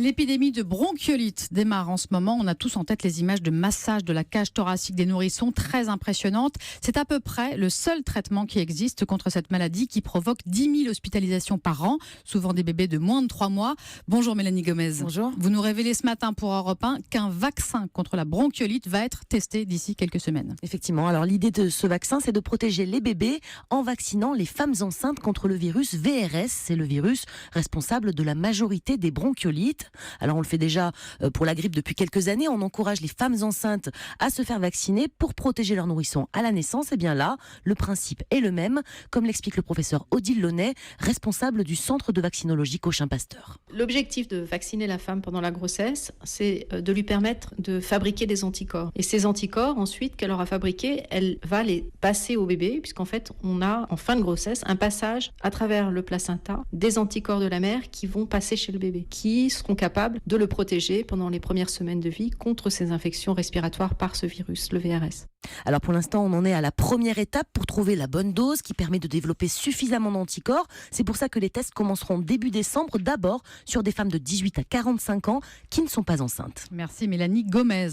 L'épidémie de bronchiolite démarre en ce moment. On a tous en tête les images de massage de la cage thoracique des nourrissons, très impressionnantes. C'est à peu près le seul traitement qui existe contre cette maladie qui provoque 10 000 hospitalisations par an, souvent des bébés de moins de 3 mois. Bonjour Mélanie Gomez. Bonjour. Vous nous révélez ce matin pour Europe 1 qu'un vaccin contre la bronchiolite va être testé d'ici quelques semaines. Effectivement, alors l'idée de ce vaccin, c'est de protéger les bébés en vaccinant les femmes enceintes contre le virus VRS. C'est le virus responsable de la majorité des bronchiolites. Alors on le fait déjà pour la grippe depuis quelques années. On encourage les femmes enceintes à se faire vacciner pour protéger leurs nourrissons à la naissance. Et bien là, le principe est le même, comme l'explique le professeur Odile Launay, responsable du centre de vaccinologie Cochin-Pasteur. L'objectif de vacciner la femme pendant la grossesse, c'est de lui permettre de fabriquer des anticorps. Et ces anticorps, ensuite, qu'elle aura fabriqués, elle va les passer au bébé, puisqu'en fait, on a en fin de grossesse un passage à travers le placenta des anticorps de la mère qui vont passer chez le bébé, qui seront capables de le protéger pendant les premières semaines de vie contre ces infections respiratoires par ce virus, le VRS. Alors pour l'instant, on en est à la première étape pour trouver la bonne dose qui permet de développer suffisamment d'anticorps. C'est pour ça que les tests commenceront début décembre, d'abord sur des femmes de 18 à 45 ans qui ne sont pas enceintes. Merci Mélanie Gomez.